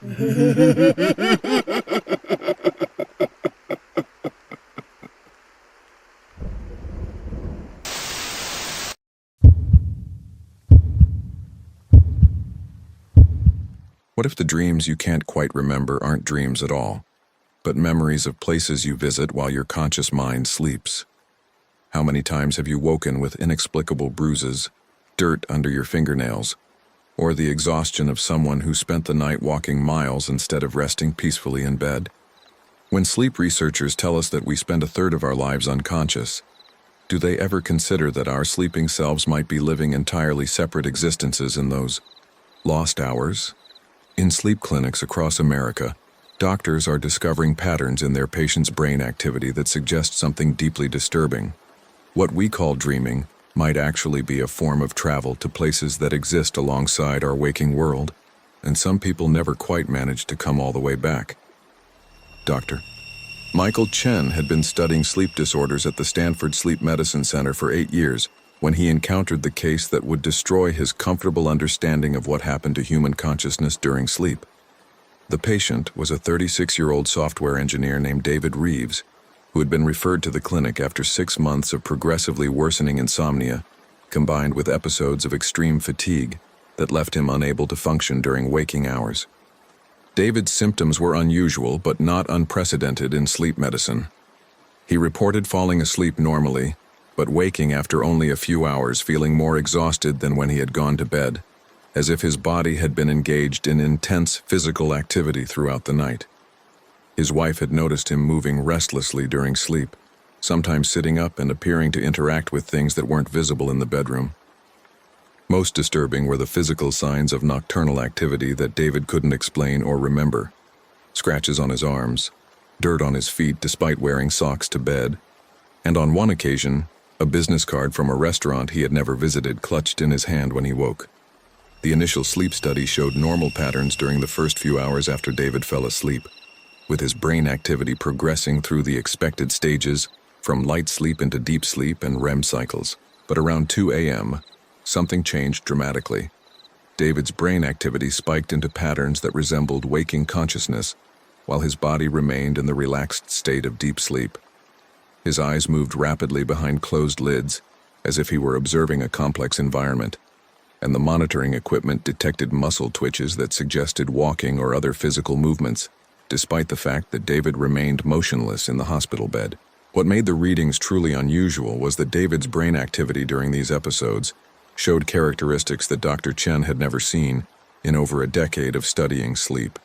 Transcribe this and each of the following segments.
What if the dreams you can't quite remember aren't dreams at all, but memories of places you visit while your conscious mind sleeps? How many times have you woken with inexplicable bruises, dirt under your fingernails, or the exhaustion of someone who spent the night walking miles instead of resting peacefully in bed? When sleep researchers tell us that we spend a third of our lives unconscious, do they ever consider that our sleeping selves might be living entirely separate existences in those lost hours? In sleep clinics across America, doctors are discovering patterns in their patients' brain activity that suggest something deeply disturbing. What we call dreaming might actually be a form of travel to places that exist alongside our waking world, and some people never quite manage to come all the way back. Dr. Michael Chen had been studying sleep disorders at the Stanford Sleep Medicine Center for 8 years when he encountered the case that would destroy his comfortable understanding of what happened to human consciousness during sleep. The patient was a 36-year-old software engineer named David Reeves, who had been referred to the clinic after 6 months of progressively worsening insomnia, combined with episodes of extreme fatigue that left him unable to function during waking hours. David's symptoms were unusual but not unprecedented in sleep medicine. He reported falling asleep normally, but waking after only a few hours feeling more exhausted than when he had gone to bed, as if his body had been engaged in intense physical activity throughout the night. His wife had noticed him moving restlessly during sleep, sometimes sitting up and appearing to interact with things that weren't visible in the bedroom. Most disturbing were the physical signs of nocturnal activity that David couldn't explain or remember. Scratches on his arms, dirt on his feet despite wearing socks to bed, and on one occasion, a business card from a restaurant he had never visited clutched in his hand when he woke. The initial sleep study showed normal patterns during the first few hours after David fell asleep, with his brain activity progressing through the expected stages from light sleep into deep sleep and REM cycles. But around 2 a.m., something changed dramatically. David's brain activity spiked into patterns that resembled waking consciousness, while his body remained in the relaxed state of deep sleep. His eyes moved rapidly behind closed lids, as if he were observing a complex environment, and the monitoring equipment detected muscle twitches that suggested walking or other physical movements, despite the fact that David remained motionless in the hospital bed. What made the readings truly unusual was that David's brain activity during these episodes showed characteristics that Dr. Chen had never seen in over a decade of studying sleep.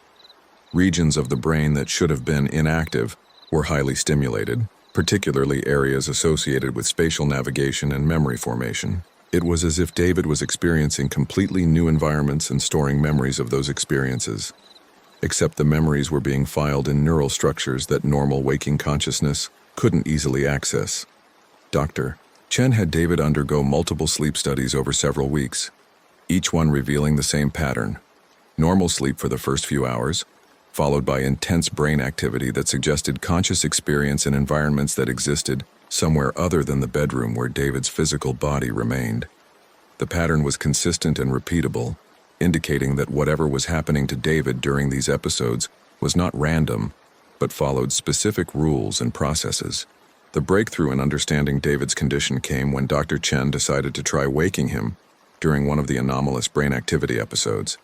Regions of the brain that should have been inactive were highly stimulated, particularly areas associated with spatial navigation and memory formation. It was as if David was experiencing completely new environments and storing memories of those experiences. Except the memories were being filed in neural structures that normal waking consciousness couldn't easily access. Dr. Chen had David undergo multiple sleep studies over several weeks, each one revealing the same pattern: normal sleep for the first few hours, followed by intense brain activity that suggested conscious experience in environments that existed somewhere other than the bedroom where David's physical body remained. The pattern was consistent and repeatable, indicating that whatever was happening to David during these episodes was not random, but followed specific rules and processes. The breakthrough in understanding David's condition came when Dr. Chen decided to try waking him during one of the anomalous brain activity episodes.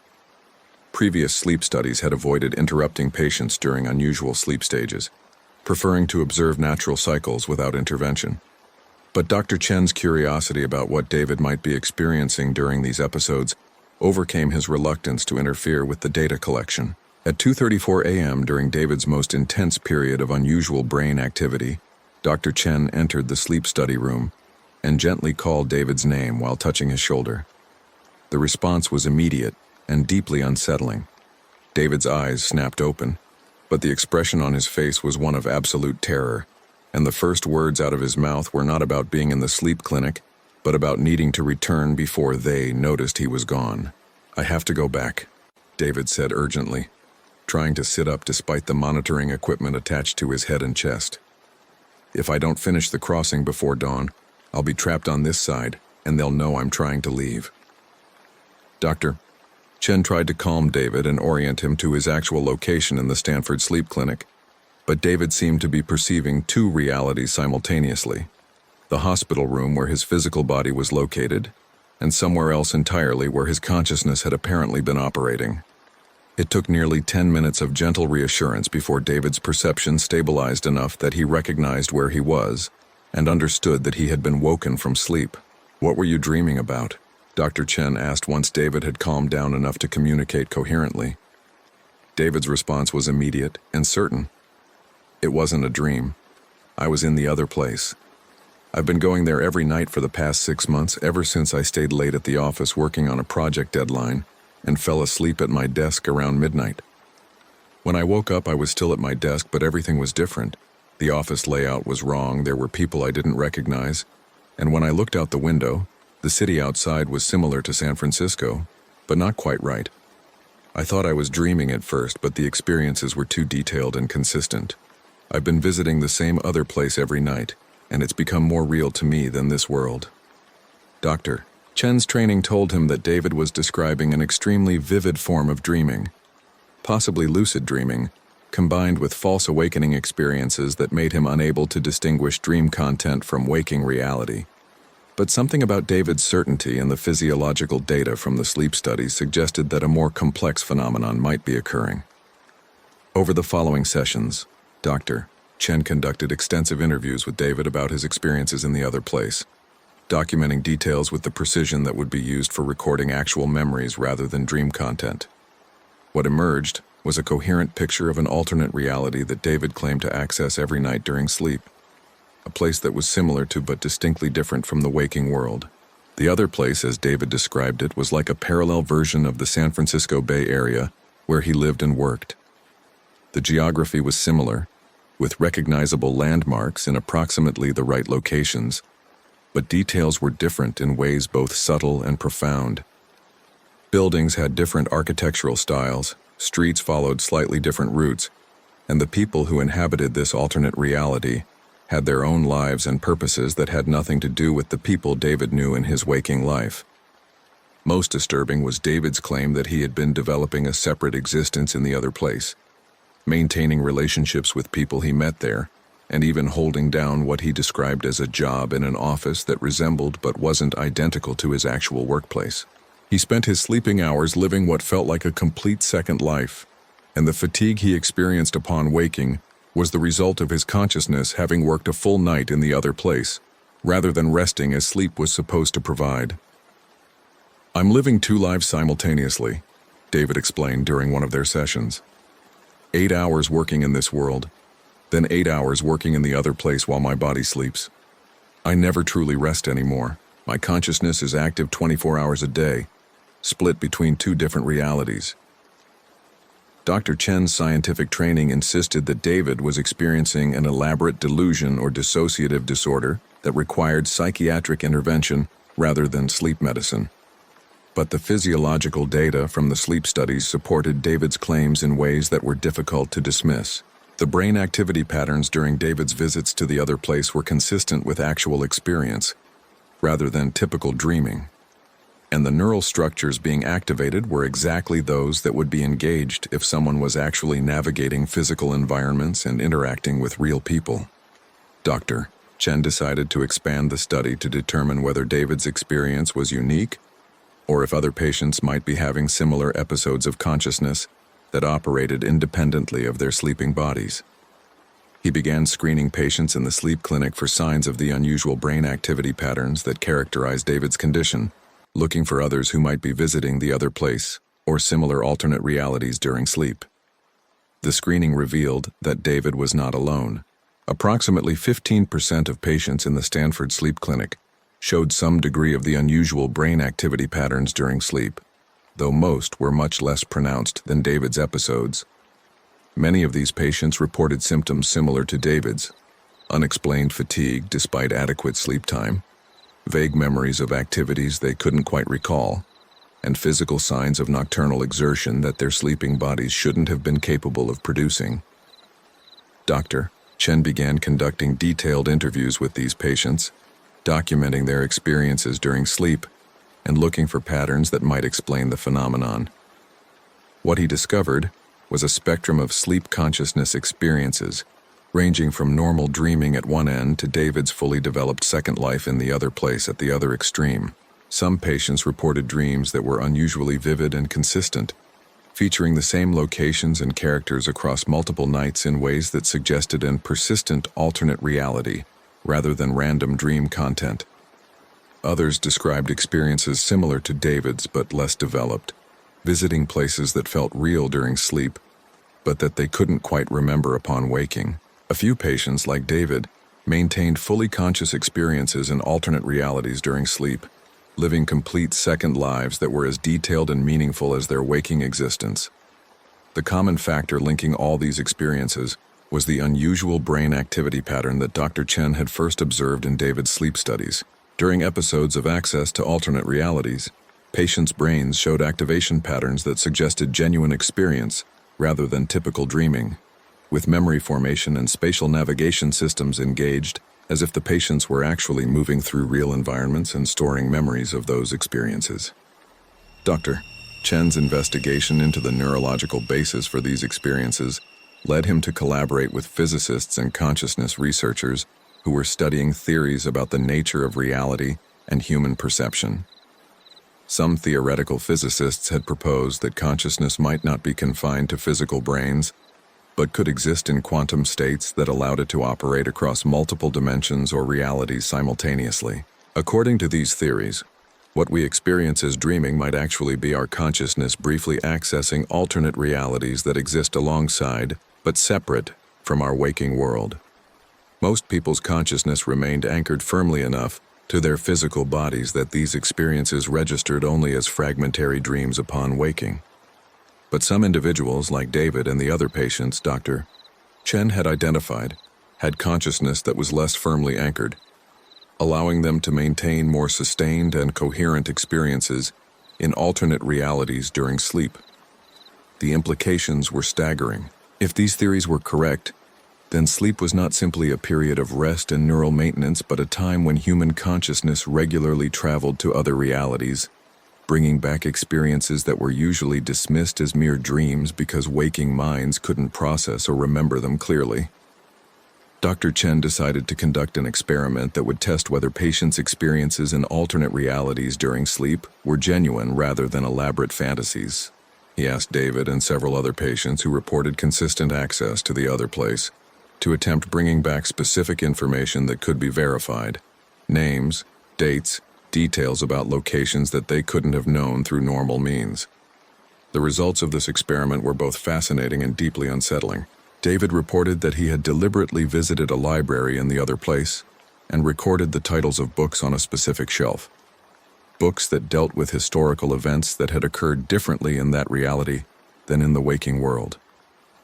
Previous sleep studies had avoided interrupting patients during unusual sleep stages, preferring to observe natural cycles without intervention. But Dr. Chen's curiosity about what David might be experiencing during these episodes overcame his reluctance to interfere with the data collection. At 2:34 a.m. during David's most intense period of unusual brain activity, Dr. Chen entered the sleep study room and gently called David's name while touching his shoulder. The response was immediate and deeply unsettling. David's eyes snapped open, but the expression on his face was one of absolute terror, and the first words out of his mouth were not about being in the sleep clinic, but about needing to return before they noticed he was gone. "I have to go back," David said urgently, trying to sit up despite the monitoring equipment attached to his head and chest. "If I don't finish the crossing before dawn, I'll be trapped on this side, and they'll know I'm trying to leave." "Doctor, Chen tried to calm David and orient him to his actual location in the Stanford Sleep Clinic, but David seemed to be perceiving two realities simultaneously: the hospital room where his physical body was located, and somewhere else entirely where his consciousness had apparently been operating. It took nearly 10 minutes of gentle reassurance before David's perception stabilized enough that he recognized where he was and understood that he had been woken from sleep. "What were you dreaming about?" Dr. Chen asked once David had calmed down enough to communicate coherently. David's response was immediate and certain. "It wasn't a dream. I was in the other place. I've been going there every night for the past 6 months, ever since I stayed late at the office working on a project deadline and fell asleep at my desk around midnight. When I woke up, I was still at my desk, but everything was different. The office layout was wrong, there were people I didn't recognize, and when I looked out the window, the city outside was similar to San Francisco, but not quite right. I thought I was dreaming at first, but the experiences were too detailed and consistent. I've been visiting the same other place every night, and it's become more real to me than this world." Dr. Chen's training told him that David was describing an extremely vivid form of dreaming, possibly lucid dreaming, combined with false awakening experiences that made him unable to distinguish dream content from waking reality. But something about David's certainty and the physiological data from the sleep studies suggested that a more complex phenomenon might be occurring. Over the following sessions, Dr. Chen conducted extensive interviews with David about his experiences in the other place, documenting details with the precision that would be used for recording actual memories rather than dream content. What emerged was a coherent picture of an alternate reality that David claimed to access every night during sleep, a place that was similar to but distinctly different from the waking world. The other place, as David described it, was like a parallel version of the San Francisco Bay Area where he lived and worked. The geography was similar, with recognizable landmarks in approximately the right locations, but details were different in ways both subtle and profound. Buildings had different architectural styles, streets followed slightly different routes, and the people who inhabited this alternate reality had their own lives and purposes that had nothing to do with the people David knew in his waking life. Most disturbing was David's claim that he had been developing a separate existence in the other place, maintaining relationships with people he met there, and even holding down what he described as a job in an office that resembled but wasn't identical to his actual workplace. He spent his sleeping hours living what felt like a complete second life, and the fatigue he experienced upon waking was the result of his consciousness having worked a full night in the other place, rather than resting as sleep was supposed to provide. "I'm living two lives simultaneously," David explained during one of their sessions. 8 hours working in this world, then 8 hours working in the other place while my body sleeps. I never truly rest anymore. My consciousness is active 24 hours a day, split between two different realities. Dr. Chen's scientific training insisted that David was experiencing an elaborate delusion or dissociative disorder that required psychiatric intervention rather than sleep medicine. But the physiological data from the sleep studies supported David's claims in ways that were difficult to dismiss. The brain activity patterns during David's visits to the other place were consistent with actual experience, rather than typical dreaming. And the neural structures being activated were exactly those that would be engaged if someone was actually navigating physical environments and interacting with real people. Dr. Chen decided to expand the study to determine whether David's experience was unique or if other patients might be having similar episodes of consciousness that operated independently of their sleeping bodies. He began screening patients in the sleep clinic for signs of the unusual brain activity patterns that characterize David's condition, looking for others who might be visiting the other place or similar alternate realities during sleep. The screening revealed that David was not alone. Approximately 15% of patients in the Stanford Sleep Clinic showed some degree of the unusual brain activity patterns during sleep, though most were much less pronounced than David's episodes. Many of these patients reported symptoms similar to David's: unexplained fatigue despite adequate sleep time, vague memories of activities they couldn't quite recall, and physical signs of nocturnal exertion that their sleeping bodies shouldn't have been capable of producing. Dr. Chen began conducting detailed interviews with these patients, documenting their experiences during sleep and looking for patterns that might explain the phenomenon. What he discovered was a spectrum of sleep consciousness experiences, ranging from normal dreaming at one end to David's fully developed second life in the other place at the other extreme. Some patients reported dreams that were unusually vivid and consistent, featuring the same locations and characters across multiple nights in ways that suggested an persistent alternate reality rather than random dream content. Others described experiences similar to David's but less developed, visiting places that felt real during sleep, but that they couldn't quite remember upon waking. A few patients, like David, maintained fully conscious experiences in alternate realities during sleep, living complete second lives that were as detailed and meaningful as their waking existence. The common factor linking all these experiences was the unusual brain activity pattern that Dr. Chen had first observed in David's sleep studies. During episodes of access to alternate realities, patients' brains showed activation patterns that suggested genuine experience rather than typical dreaming, with memory formation and spatial navigation systems engaged as if the patients were actually moving through real environments and storing memories of those experiences. Dr. Chen's investigation into the neurological basis for these experiences led him to collaborate with physicists and consciousness researchers who were studying theories about the nature of reality and human perception. Some theoretical physicists had proposed that consciousness might not be confined to physical brains, but could exist in quantum states that allowed it to operate across multiple dimensions or realities simultaneously. According to these theories, what we experience as dreaming might actually be our consciousness briefly accessing alternate realities that exist alongside, but separate, from our waking world. Most people's consciousness remained anchored firmly enough to their physical bodies that these experiences registered only as fragmentary dreams upon waking. But some individuals, like David and the other patients Dr. Chen had identified, had consciousness that was less firmly anchored, allowing them to maintain more sustained and coherent experiences in alternate realities during sleep. The implications were staggering. If these theories were correct, then sleep was not simply a period of rest and neural maintenance, but a time when human consciousness regularly traveled to other realities, bringing back experiences that were usually dismissed as mere dreams because waking minds couldn't process or remember them clearly. Dr. Chen decided to conduct an experiment that would test whether patients' experiences in alternate realities during sleep were genuine rather than elaborate fantasies. He asked David and several other patients who reported consistent access to the other place to attempt bringing back specific information that could be verified: names, dates, details about locations that they couldn't have known through normal means. The results of this experiment were both fascinating and deeply unsettling. David reported that he had deliberately visited a library in the other place and recorded the titles of books on a specific shelf. Books that dealt with historical events that had occurred differently in that reality than in the waking world.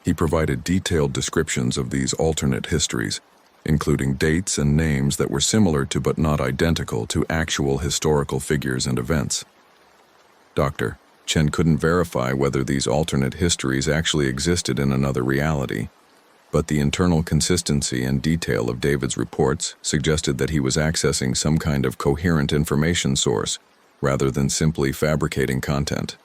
He provided detailed descriptions of these alternate histories, including dates and names that were similar to but not identical to actual historical figures and events. Dr. Chen couldn't verify whether these alternate histories actually existed in another reality, but the internal consistency and detail of David's reports suggested that he was accessing some kind of coherent information source rather than simply fabricating content.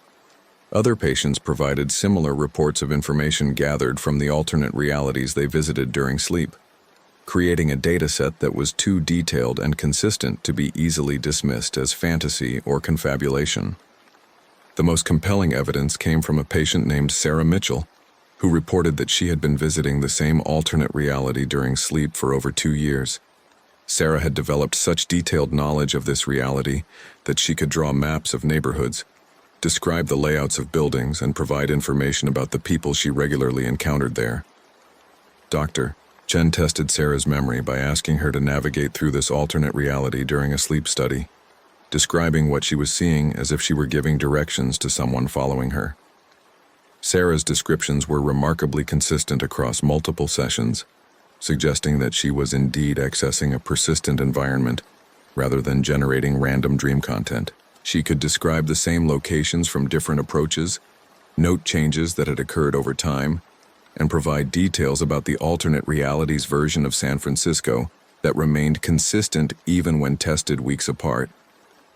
Other patients provided similar reports of information gathered from the alternate realities they visited during sleep, creating a dataset that was too detailed and consistent to be easily dismissed as fantasy or confabulation. The most compelling evidence came from a patient named Sarah Mitchell, who reported that she had been visiting the same alternate reality during sleep for over 2 years. Sarah had developed such detailed knowledge of this reality that she could draw maps of neighborhoods, describe the layouts of buildings, and provide information about the people she regularly encountered there. Dr. Chen tested Sarah's memory by asking her to navigate through this alternate reality during a sleep study, describing what she was seeing as if she were giving directions to someone following her. Sarah's descriptions were remarkably consistent across multiple sessions, suggesting that she was indeed accessing a persistent environment rather than generating random dream content. She could describe the same locations from different approaches, note changes that had occurred over time, and provide details about the alternate realities version of San Francisco that remained consistent even when tested weeks apart.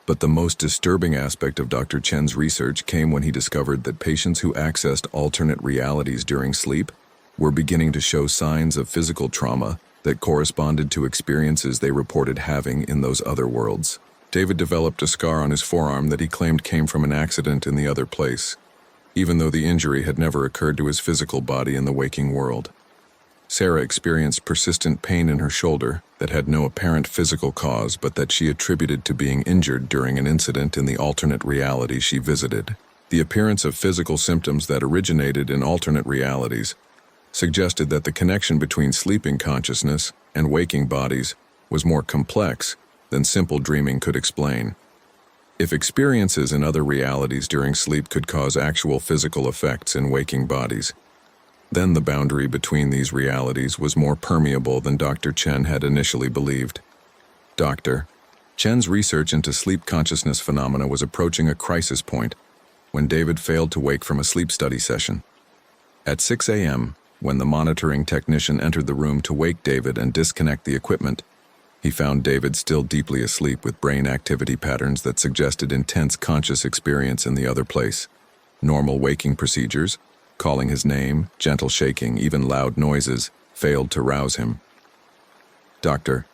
But the most disturbing aspect of Dr. Chen's research came when he discovered that patients who accessed alternate realities during sleep were beginning to show signs of physical trauma that corresponded to experiences they reported having in those other worlds. David developed a scar on his forearm that he claimed came from an accident in the other place, even though the injury had never occurred to his physical body in the waking world. Sarah experienced persistent pain in her shoulder that had no apparent physical cause, but that she attributed to being injured during an incident in the alternate reality she visited. The appearance of physical symptoms that originated in alternate realities suggested that the connection between sleeping consciousness and waking bodies was more complex than simple dreaming could explain. If experiences in other realities during sleep could cause actual physical effects in waking bodies, then the boundary between these realities was more permeable than Dr. Chen had initially believed. Dr. Chen's research into sleep consciousness phenomena was approaching a crisis point when David failed to wake from a sleep study session. At 6 a.m., when the monitoring technician entered the room to wake David and disconnect the equipment, he found David still deeply asleep with brain activity patterns that suggested intense conscious experience in the other place. Normal waking procedures, calling his name, gentle shaking, even loud noises, failed to rouse him. Dr.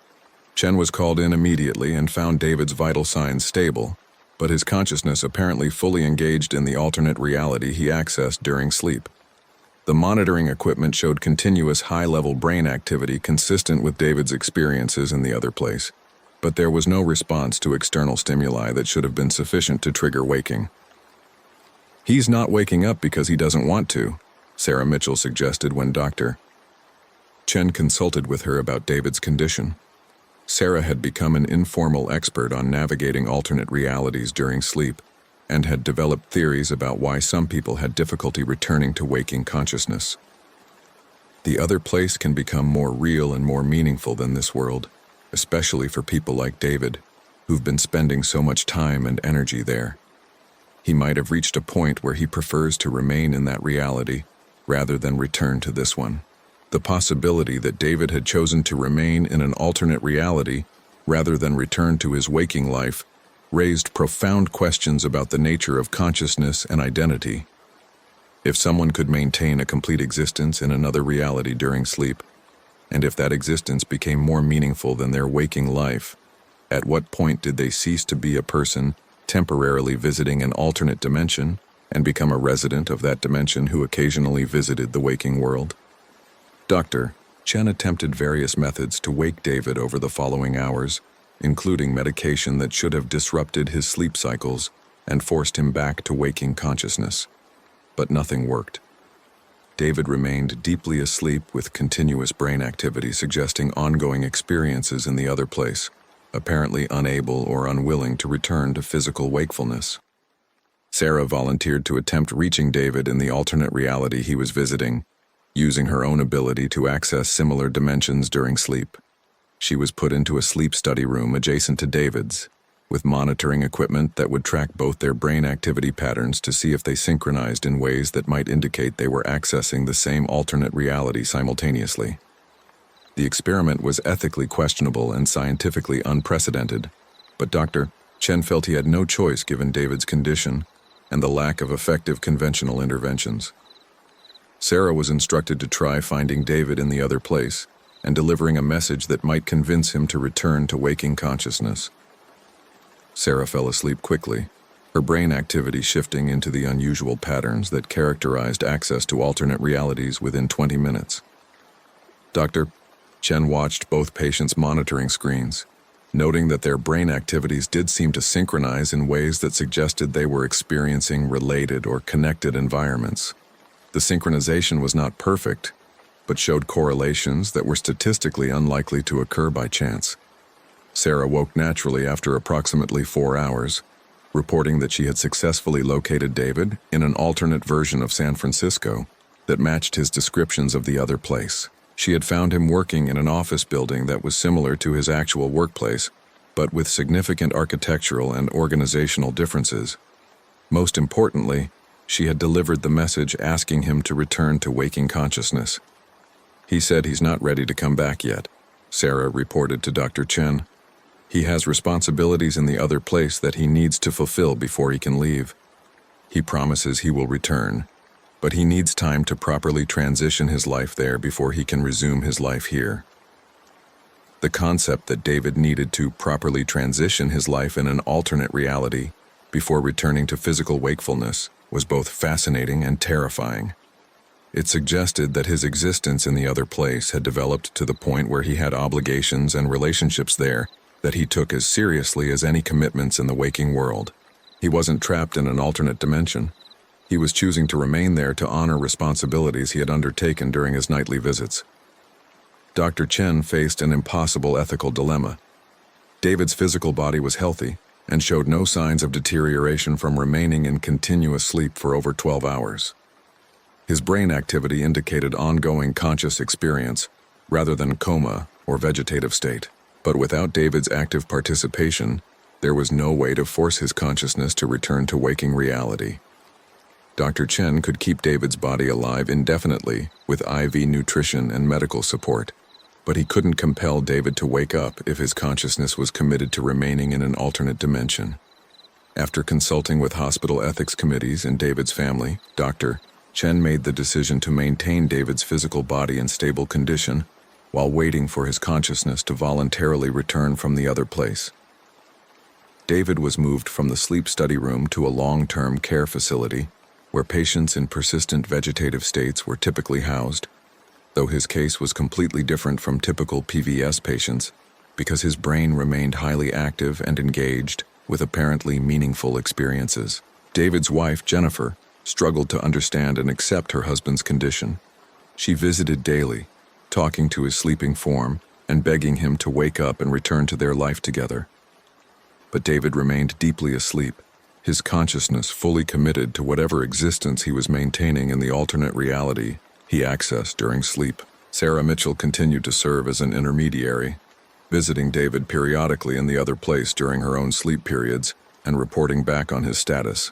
Chen was called in immediately and found David's vital signs stable, but his consciousness apparently fully engaged in the alternate reality he accessed during sleep. The monitoring equipment showed continuous high-level brain activity consistent with David's experiences in the other place, but there was no response to external stimuli that should have been sufficient to trigger waking. "He's not waking up because he doesn't want to," Sarah Mitchell suggested when Dr. Chen consulted with her about David's condition. Sarah had become an informal expert on navigating alternate realities during sleep, and had developed theories about why some people had difficulty returning to waking consciousness. The other place can become more real and more meaningful than this world, especially for people like David, who've been spending so much time and energy there. He might have reached a point where he prefers to remain in that reality rather than return to this one. The possibility that David had chosen to remain in an alternate reality rather than return to his waking life raised profound questions about the nature of consciousness and identity. If someone could maintain a complete existence in another reality during sleep, and if that existence became more meaningful than their waking life, at what point did they cease to be a person temporarily visiting an alternate dimension and become a resident of that dimension who occasionally visited the waking world? Dr. Chen attempted various methods to wake David over the following hours, including medication that should have disrupted his sleep cycles and forced him back to waking consciousness. But nothing worked. David remained deeply asleep with continuous brain activity suggesting ongoing experiences in the other place, apparently unable or unwilling to return to physical wakefulness. Sarah volunteered to attempt reaching David in the alternate reality he was visiting, using her own ability to access similar dimensions during sleep. She was put into a sleep study room adjacent to David's, with monitoring equipment that would track both their brain activity patterns to see if they synchronized in ways that might indicate they were accessing the same alternate reality simultaneously. The experiment was ethically questionable and scientifically unprecedented, but Dr. Chen felt he had no choice given David's condition and the lack of effective conventional interventions. Sarah was instructed to try finding David in the other place and delivering a message that might convince him to return to waking consciousness. Sarah fell asleep quickly, her brain activity shifting into the unusual patterns that characterized access to alternate realities within 20 minutes. Dr. Chen watched both patients' monitoring screens, noting that their brain activities did seem to synchronize in ways that suggested they were experiencing related or connected environments. The synchronization was not perfect, but showed correlations that were statistically unlikely to occur by chance. Sarah woke naturally after approximately 4 hours, reporting that she had successfully located David in an alternate version of San Francisco that matched his descriptions of the other place. She had found him working in an office building that was similar to his actual workplace, but with significant architectural and organizational differences. Most importantly, she had delivered the message asking him to return to waking consciousness. "He said he's not ready to come back yet," Sarah reported to Dr. Chen. He has responsibilities in the other place that he needs to fulfill before he can leave. He promises he will return, but he needs time to properly transition his life there before he can resume his life here. The concept that David needed to properly transition his life in an alternate reality before returning to physical wakefulness was both fascinating and terrifying. It suggested that his existence in the other place had developed to the point where he had obligations and relationships there that he took as seriously as any commitments in the waking world. He wasn't trapped in an alternate dimension. He was choosing to remain there to honor responsibilities he had undertaken during his nightly visits. Dr. Chen faced an impossible ethical dilemma. David's physical body was healthy and showed no signs of deterioration from remaining in continuous sleep for over 12 hours. His brain activity indicated ongoing conscious experience rather than coma or vegetative state. But without David's active participation, there was no way to force his consciousness to return to waking reality. Dr. Chen could keep David's body alive indefinitely with IV nutrition and medical support, but he couldn't compel David to wake up if his consciousness was committed to remaining in an alternate dimension. After consulting with hospital ethics committees and David's family, Dr. Chen made the decision to maintain David's physical body in stable condition while waiting for his consciousness to voluntarily return from the other place. David was moved from the sleep study room to a long-term care facility where patients in persistent vegetative states were typically housed, though his case was completely different from typical PVS patients because his brain remained highly active and engaged with apparently meaningful experiences. David's wife, Jennifer, struggled to understand and accept her husband's condition. She visited daily, talking to his sleeping form and begging him to wake up and return to their life together. But David remained deeply asleep, his consciousness fully committed to whatever existence he was maintaining in the alternate reality he accessed during sleep. Sarah Mitchell continued to serve as an intermediary, visiting David periodically in the other place during her own sleep periods and reporting back on his status.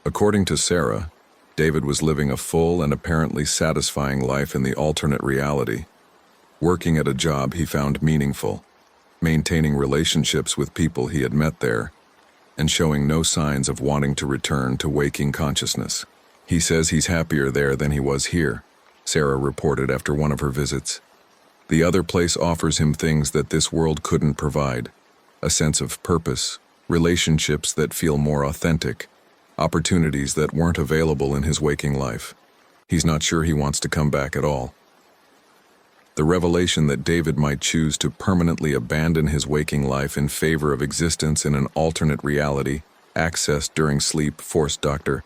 According to Sarah, David was living a full and apparently satisfying life in the alternate reality, working at a job he found meaningful, maintaining relationships with people he had met there, and showing no signs of wanting to return to waking consciousness. He says he's happier there than he was here, Sarah reported after one of her visits. The other place offers him things that this world couldn't provide: a sense of purpose, relationships that feel more authentic, opportunities that weren't available in his waking life. He's not sure he wants to come back at all. The revelation that David might choose to permanently abandon his waking life in favor of existence in an alternate reality accessed during sleep forced Dr.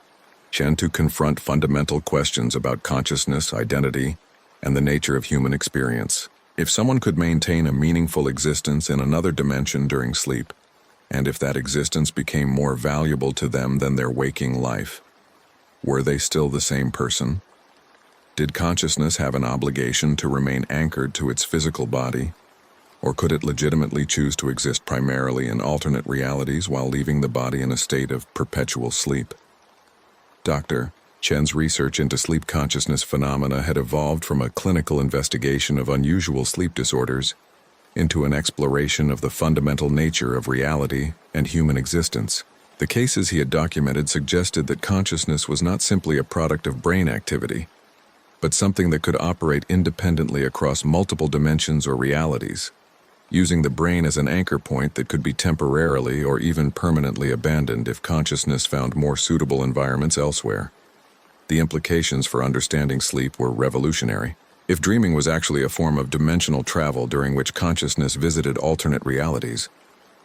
Chen to confront fundamental questions about consciousness, identity, and the nature of human experience. If someone could maintain a meaningful existence in another dimension during sleep, and if that existence became more valuable to them than their waking life, were they still the same person? Did consciousness have an obligation to remain anchored to its physical body, or could it legitimately choose to exist primarily in alternate realities while leaving the body in a state of perpetual sleep? Dr. Chen's research into sleep consciousness phenomena had evolved from a clinical investigation of unusual sleep disorders into an exploration of the fundamental nature of reality and human existence. The cases he had documented suggested that consciousness was not simply a product of brain activity, but something that could operate independently across multiple dimensions or realities, using the brain as an anchor point that could be temporarily or even permanently abandoned if consciousness found more suitable environments elsewhere. The implications for understanding sleep were revolutionary. If dreaming was actually a form of dimensional travel during which consciousness visited alternate realities,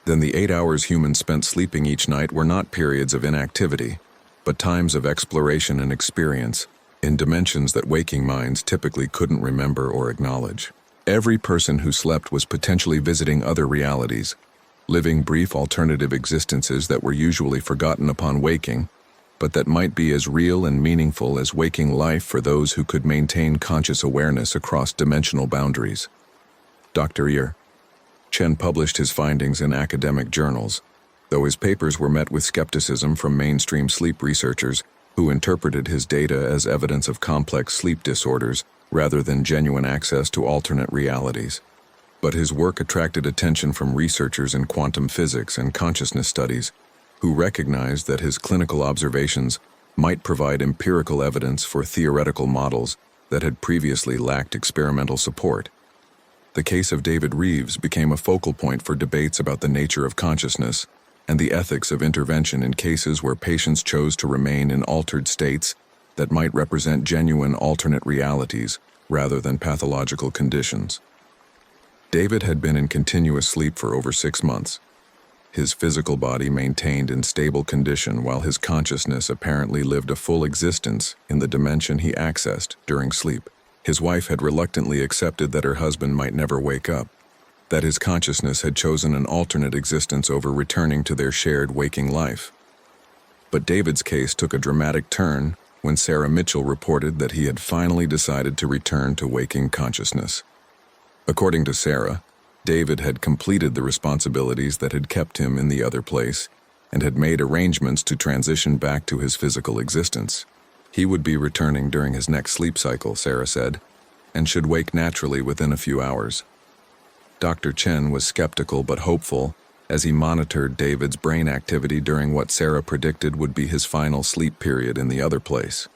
then the 8 hours humans spent sleeping each night were not periods of inactivity, but times of exploration and experience in dimensions that waking minds typically couldn't remember or acknowledge. Every person who slept was potentially visiting other realities, living brief alternative existences that were usually forgotten upon waking, but that might be as real and meaningful as waking life for those who could maintain conscious awareness across dimensional boundaries. Dr. Chen published his findings in academic journals, though his papers were met with skepticism from mainstream sleep researchers who interpreted his data as evidence of complex sleep disorders rather than genuine access to alternate realities. But his work attracted attention from researchers in quantum physics and consciousness studies, who recognized that his clinical observations might provide empirical evidence for theoretical models that had previously lacked experimental support. The case of David Reeves became a focal point for debates about the nature of consciousness and the ethics of intervention in cases where patients chose to remain in altered states that might represent genuine alternate realities rather than pathological conditions. David had been in continuous sleep for over 6 months. His physical body maintained in stable condition while his consciousness apparently lived a full existence in the dimension he accessed during sleep. His wife had reluctantly accepted that her husband might never wake up, that his consciousness had chosen an alternate existence over returning to their shared waking life. But David's case took a dramatic turn when Sarah Mitchell reported that he had finally decided to return to waking consciousness. According to Sarah, David had completed the responsibilities that had kept him in the other place and had made arrangements to transition back to his physical existence. He would be returning during his next sleep cycle, Sarah said, and should wake naturally within a few hours. Dr. Chen was skeptical but hopeful as he monitored David's brain activity during what Sarah predicted would be his final sleep period in the other place.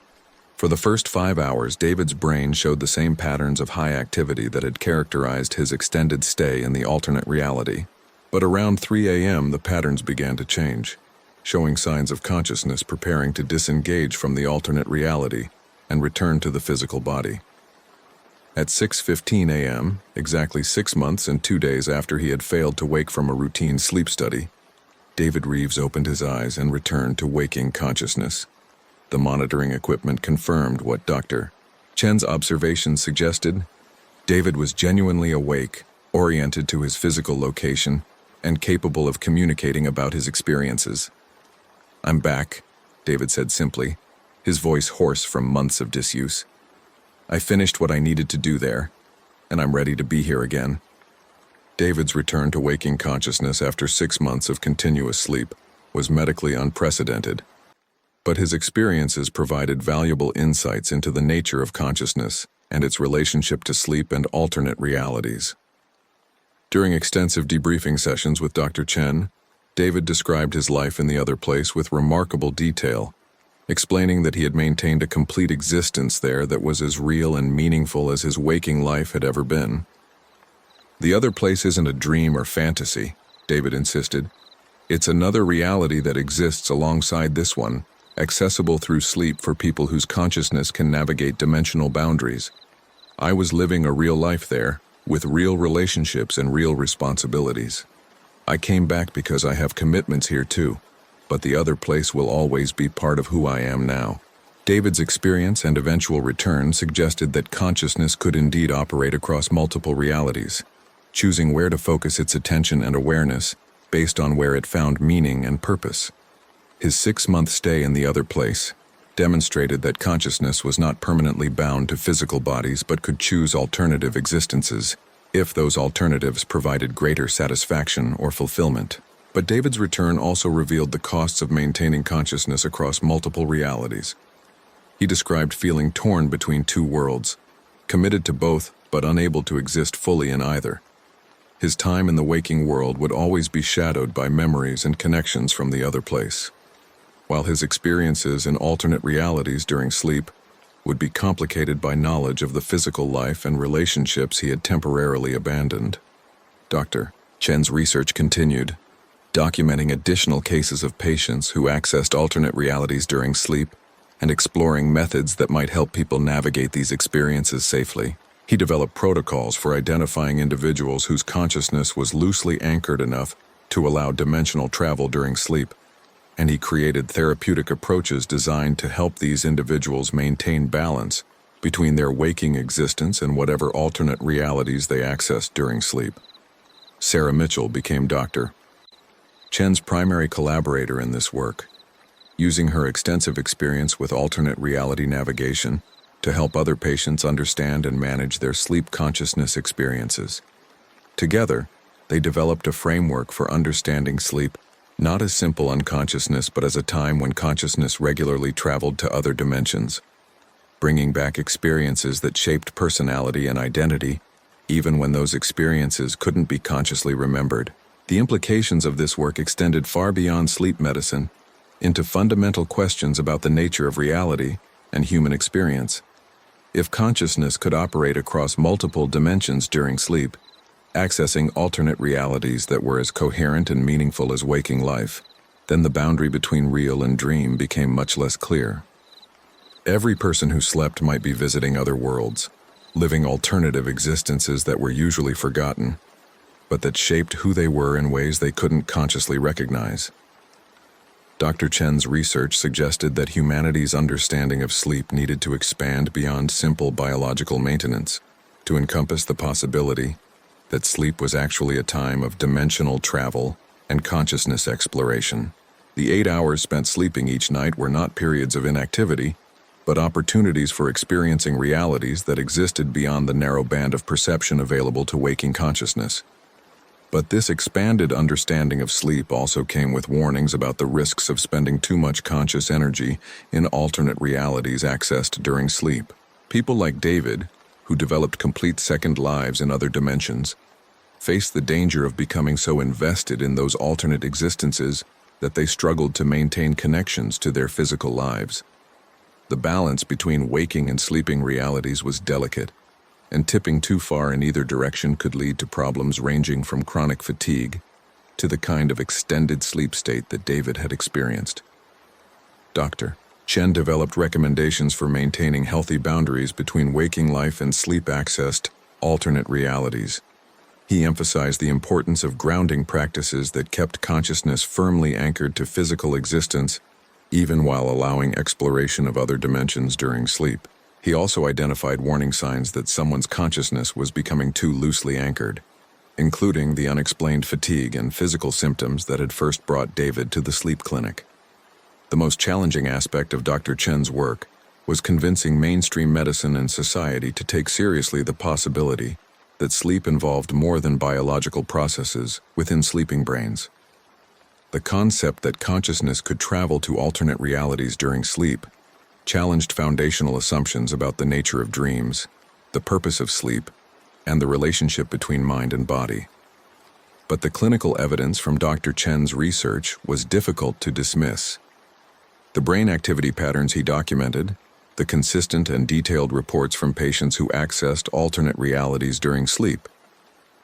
For the first 5 hours, David's brain showed the same patterns of high activity that had characterized his extended stay in the alternate reality. But around 3 a.m., the patterns began to change, showing signs of consciousness preparing to disengage from the alternate reality and return to the physical body. At 6:15 a.m., exactly 6 months and 2 days after he had failed to wake from a routine sleep study, David Reeves opened his eyes and returned to waking consciousness. The monitoring equipment confirmed what Dr. Chen's observations suggested. David was genuinely awake, oriented to his physical location, and capable of communicating about his experiences. "I'm back," David said simply, his voice hoarse from months of disuse. "I finished what I needed to do there, and I'm ready to be here again." David's return to waking consciousness after 6 months of continuous sleep was medically unprecedented. But his experiences provided valuable insights into the nature of consciousness and its relationship to sleep and alternate realities. During extensive debriefing sessions with Dr. Chen, David described his life in the other place with remarkable detail, explaining that he had maintained a complete existence there that was as real and meaningful as his waking life had ever been. "The other place isn't a dream or fantasy," David insisted. "It's another reality that exists alongside this one, accessible through sleep for people whose consciousness can navigate dimensional boundaries. I was living a real life there, with real relationships and real responsibilities. I came back because I have commitments here too, but the other place will always be part of who I am now." David's experience and eventual return suggested that consciousness could indeed operate across multiple realities, choosing where to focus its attention and awareness based on where it found meaning and purpose. His 6-month stay in the other place demonstrated that consciousness was not permanently bound to physical bodies but could choose alternative existences if those alternatives provided greater satisfaction or fulfillment. But David's return also revealed the costs of maintaining consciousness across multiple realities. He described feeling torn between two worlds, committed to both but unable to exist fully in either. His time in the waking world would always be shadowed by memories and connections from the other place, while his experiences in alternate realities during sleep would be complicated by knowledge of the physical life and relationships he had temporarily abandoned. Dr. Chen's research continued, documenting additional cases of patients who accessed alternate realities during sleep and exploring methods that might help people navigate these experiences safely. He developed protocols for identifying individuals whose consciousness was loosely anchored enough to allow dimensional travel during sleep, and he created therapeutic approaches designed to help these individuals maintain balance between their waking existence and whatever alternate realities they accessed during sleep. Sarah Mitchell became Dr. Chen's primary collaborator in this work, using her extensive experience with alternate reality navigation to help other patients understand and manage their sleep consciousness experiences. Together, they developed a framework for understanding sleep not as simple unconsciousness but as a time when consciousness regularly traveled to other dimensions, bringing back experiences that shaped personality and identity even when those experiences couldn't be consciously remembered. The implications of this work extended far beyond sleep medicine into fundamental questions about the nature of reality and human experience. If consciousness could operate across multiple dimensions during sleep, accessing alternate realities that were as coherent and meaningful as waking life, then the boundary between real and dream became much less clear. Every person who slept might be visiting other worlds, living alternative existences that were usually forgotten, but that shaped who they were in ways they couldn't consciously recognize. Dr. Chen's research suggested that humanity's understanding of sleep needed to expand beyond simple biological maintenance, to encompass the possibility that sleep was actually a time of dimensional travel and consciousness exploration. The 8 hours spent sleeping each night were not periods of inactivity, but opportunities for experiencing realities that existed beyond the narrow band of perception available to waking consciousness. But this expanded understanding of sleep also came with warnings about the risks of spending too much conscious energy in alternate realities accessed during sleep. People like David, who developed complete second lives in other dimensions, faced the danger of becoming so invested in those alternate existences that they struggled to maintain connections to their physical lives. The balance between waking and sleeping realities was delicate, and tipping too far in either direction could lead to problems ranging from chronic fatigue to the kind of extended sleep state that David had experienced. Dr. Chen developed recommendations for maintaining healthy boundaries between waking life and sleep-accessed alternate realities. He emphasized the importance of grounding practices that kept consciousness firmly anchored to physical existence, even while allowing exploration of other dimensions during sleep. He also identified warning signs that someone's consciousness was becoming too loosely anchored, including the unexplained fatigue and physical symptoms that had first brought David to the sleep clinic. The most challenging aspect of Dr. Chen's work was convincing mainstream medicine and society to take seriously the possibility that sleep involved more than biological processes within sleeping brains. The concept that consciousness could travel to alternate realities during sleep challenged foundational assumptions about the nature of dreams, the purpose of sleep, and the relationship between mind and body. But the clinical evidence from Dr. Chen's research was difficult to dismiss. The brain activity patterns he documented, the consistent and detailed reports from patients who accessed alternate realities during sleep,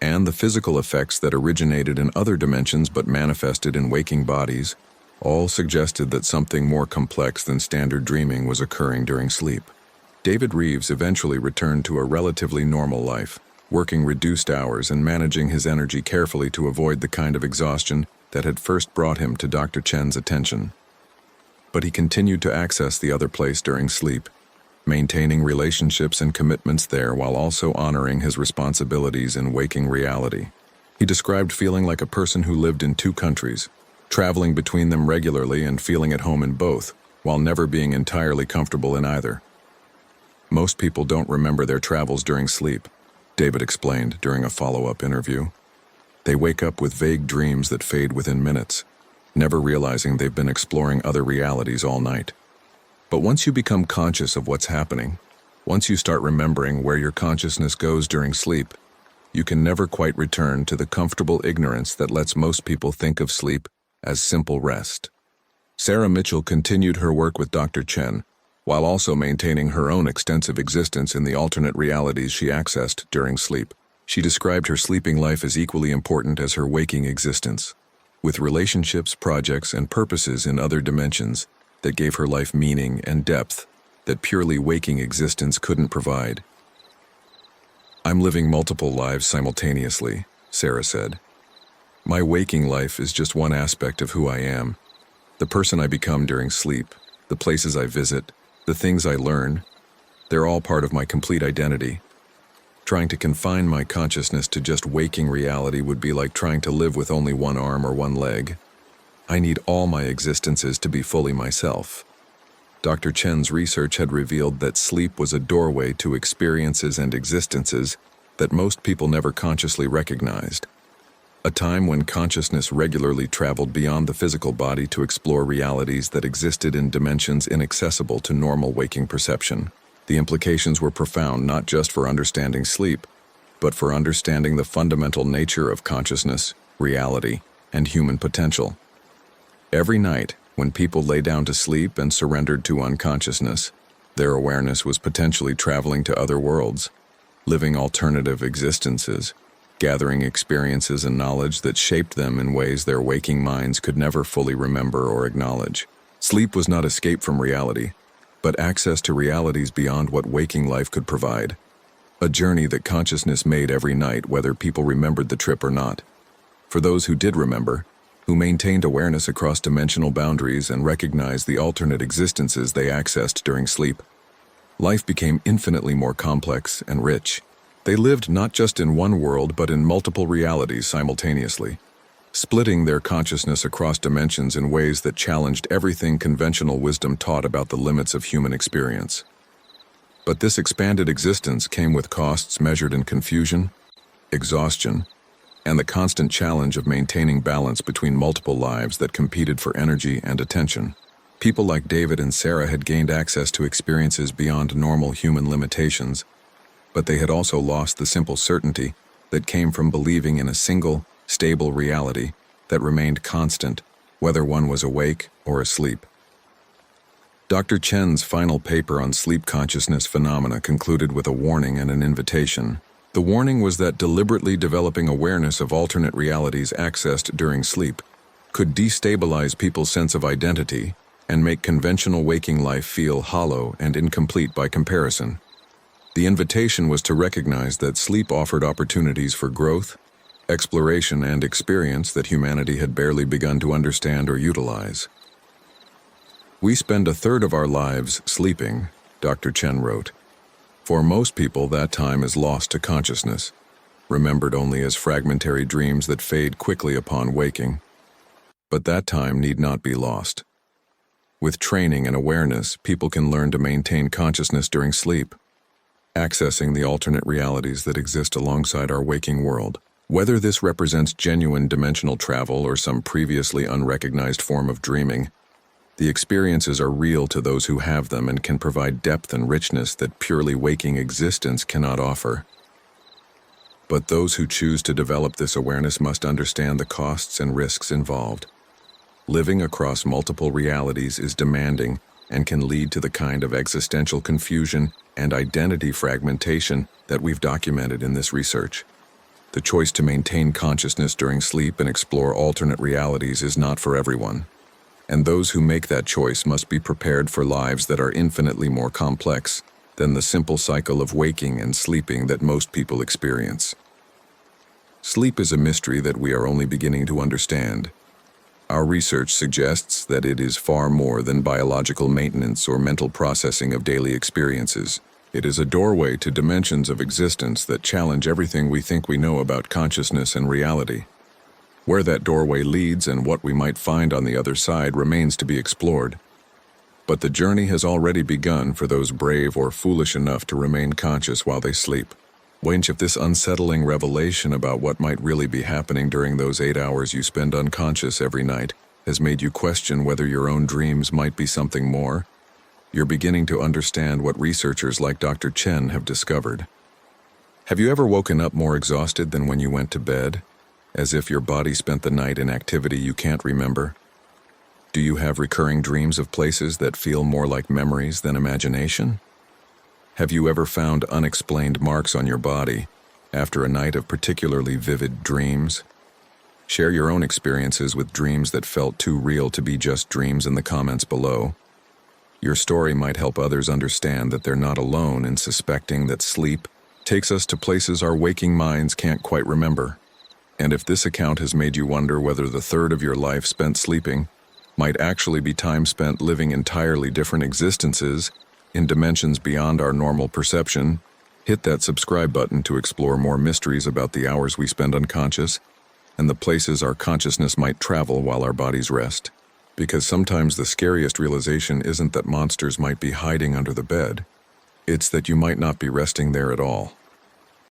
and the physical effects that originated in other dimensions but manifested in waking bodies, all suggested that something more complex than standard dreaming was occurring during sleep. David Reeves eventually returned to a relatively normal life, working reduced hours and managing his energy carefully to avoid the kind of exhaustion that had first brought him to Dr. Chen's attention. But he continued to access the other place during sleep, maintaining relationships and commitments there while also honoring his responsibilities in waking reality. He described feeling like a person who lived in two countries, traveling between them regularly and feeling at home in both, while never being entirely comfortable in either. Most people don't remember their travels during sleep, David explained during a follow-up interview. They wake up with vague dreams that fade within minutes, never realizing they've been exploring other realities all night. But once you become conscious of what's happening, once you start remembering where your consciousness goes during sleep, you can never quite return to the comfortable ignorance that lets most people think of sleep as simple rest. Sarah Mitchell continued her work with Dr. Chen, while also maintaining her own extensive existence in the alternate realities she accessed during sleep. She described her sleeping life as equally important as her waking existence, with relationships, projects, and purposes in other dimensions that gave her life meaning and depth that purely waking existence couldn't provide. "I'm living multiple lives simultaneously," Sarah said. "My waking life is just one aspect of who I am. The person I become during sleep, the places I visit, the things I learn, they're all part of my complete identity. Trying to confine my consciousness to just waking reality would be like trying to live with only one arm or one leg. I need all my existences to be fully myself." Dr. Chen's research had revealed that sleep was a doorway to experiences and existences that most people never consciously recognized. A time when consciousness regularly traveled beyond the physical body to explore realities that existed in dimensions inaccessible to normal waking perception. The implications were profound not just for understanding sleep, but for understanding the fundamental nature of consciousness, reality, and human potential. Every night, when people lay down to sleep and surrendered to unconsciousness, their awareness was potentially traveling to other worlds, living alternative existences, gathering experiences and knowledge that shaped them in ways their waking minds could never fully remember or acknowledge. Sleep was not escape from reality, but access to realities beyond what waking life could provide. A journey that consciousness made every night, whether people remembered the trip or not. For those who did remember, who maintained awareness across dimensional boundaries and recognized the alternate existences they accessed during sleep, life became infinitely more complex and rich. They lived not just in one world but in multiple realities simultaneously, splitting their consciousness across dimensions in ways that challenged everything conventional wisdom taught about the limits of human experience. But this expanded existence came with costs measured in confusion, exhaustion, and the constant challenge of maintaining balance between multiple lives that competed for energy and attention. People like David and Sarah had gained access to experiences beyond normal human limitations, but they had also lost the simple certainty that came from believing in a single, stable reality that remained constant, whether one was awake or asleep. Dr. Chen's final paper on sleep consciousness phenomena concluded with a warning and an invitation. The warning was that deliberately developing awareness of alternate realities accessed during sleep could destabilize people's sense of identity and make conventional waking life feel hollow and incomplete by comparison. The invitation was to recognize that sleep offered opportunities for growth, exploration, and experience that humanity had barely begun to understand or utilize. "We spend a third of our lives sleeping," Dr. Chen wrote. "For most people, that time is lost to consciousness, remembered only as fragmentary dreams that fade quickly upon waking. But that time need not be lost. With training and awareness, people can learn to maintain consciousness during sleep, accessing the alternate realities that exist alongside our waking world. Whether this represents genuine dimensional travel or some previously unrecognized form of dreaming, the experiences are real to those who have them and can provide depth and richness that purely waking existence cannot offer. But those who choose to develop this awareness must understand the costs and risks involved. Living across multiple realities is demanding and can lead to the kind of existential confusion and identity fragmentation that we've documented in this research. The choice to maintain consciousness during sleep and explore alternate realities is not for everyone, and those who make that choice must be prepared for lives that are infinitely more complex than the simple cycle of waking and sleeping that most people experience. Sleep is a mystery that we are only beginning to understand. Our research suggests that it is far more than biological maintenance or mental processing of daily experiences. It is a doorway to dimensions of existence that challenge everything we think we know about consciousness and reality. Where that doorway leads and what we might find on the other side remains to be explored. But the journey has already begun for those brave or foolish enough to remain conscious while they sleep. If this unsettling revelation about what might really be happening during those 8 hours you spend unconscious every night has made you question whether your own dreams might be something more, you're beginning to understand what researchers like Dr. Chen have discovered. Have you ever woken up more exhausted than when you went to bed, as if your body spent the night in activity you can't remember? Do you have recurring dreams of places that feel more like memories than imagination? Have you ever found unexplained marks on your body after a night of particularly vivid dreams? Share your own experiences with dreams that felt too real to be just dreams in the comments below. Your story might help others understand that they're not alone in suspecting that sleep takes us to places our waking minds can't quite remember. And if this account has made you wonder whether the third of your life spent sleeping might actually be time spent living entirely different existences in dimensions beyond our normal perception, hit that subscribe button to explore more mysteries about the hours we spend unconscious and the places our consciousness might travel while our bodies rest. Because sometimes the scariest realization isn't that monsters might be hiding under the bed, it's that you might not be resting there at all.